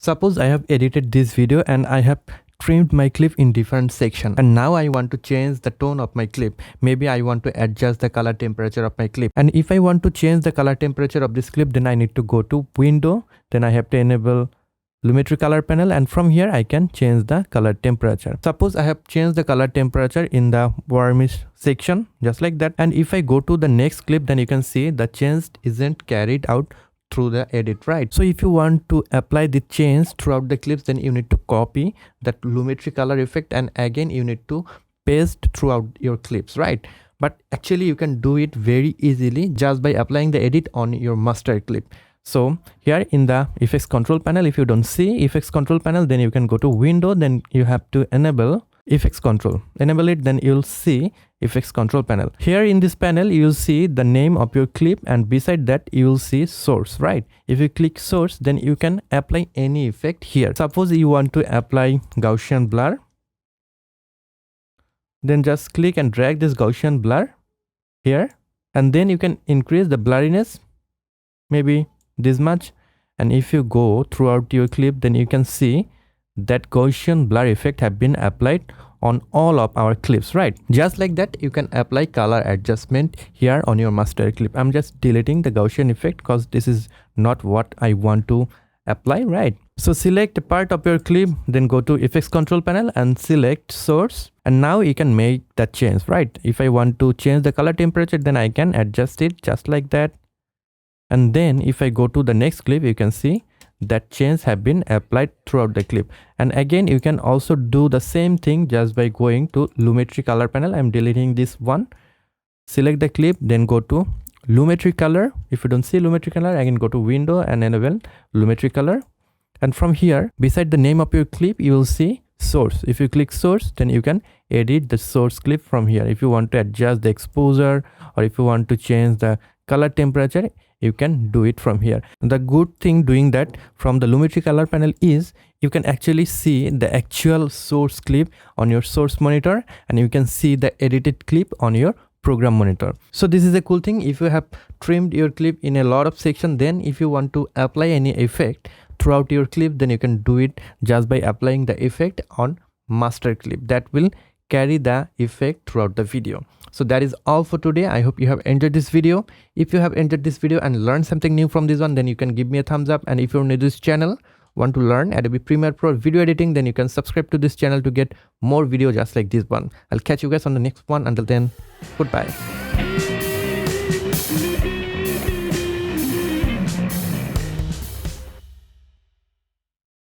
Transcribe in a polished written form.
Suppose I have edited this video and I have trimmed my clip in different section, and now I want to change the tone of my clip. Maybe I want to adjust the color temperature of my clip, and if I want to change the color temperature of this clip, then I need to go to window, then I have to enable Lumetri color panel, and from here I can change the color temperature. Suppose I have changed the color temperature in the varnish section just like that, and if I go to the next clip, then you can see the change isn't carried out through the edit, right? So if you want to apply the change throughout the clips, then you need to copy that Lumetri color effect, and again you need to paste throughout your clips, right? But actually you can do it very easily just by applying the edit on your master clip. So here in the effects control panel, if you don't see effects control panel, then you can go to window, then you have to enable effects control, enable it, then you'll see effects control panel. Here in this panel you'll see the name of your clip, and beside that you'll see source, right? If you click source, then you can apply any effect here. Suppose you want to apply Gaussian blur, then just click and drag this Gaussian blur here, and then you can increase the blurriness maybe this much, and if you go throughout your clip, then you can see that Gaussian blur effect have been applied on all of our clips, right? Just like that you can apply color adjustment here on your master clip. I'm just deleting the Gaussian effect because this is not what I want to apply, right? So select a part of your clip, then go to effects control panel and select source, and now you can make that change, right? If I want to change the color temperature, then I can adjust it just like that, and then if I go to the next clip, you can see that change have been applied throughout the clip. And again you can also do the same thing just by going to Lumetri color panel. I'm deleting this one, select the clip, then go to Lumetri color. If you don't see Lumetri color, again go to window and enable Lumetri color, and from here beside the name of your clip you will see source. If you click source, then you can edit the source clip from here. If you want to adjust the exposure, or if you want to change the color temperature, you can do it from here. The good thing doing that from the Lumetri color panel is you can actually see the actual source clip on your source monitor, and you can see the edited clip on your program monitor. So this is a cool thing. If you have trimmed your clip in a lot of section, then if you want to apply any effect throughout your clip, then you can do it just by applying the effect on master clip. That will carry the effect throughout the video. So that is all for today. I hope you have enjoyed this video. If you have enjoyed this video and learned something new from this one, then you can give me a thumbs up, and if you're new to this channel, want to learn Adobe Premiere Pro video editing, then you can subscribe to this channel to get more video just like this one. I'll catch you guys on the next one. Until then, goodbye.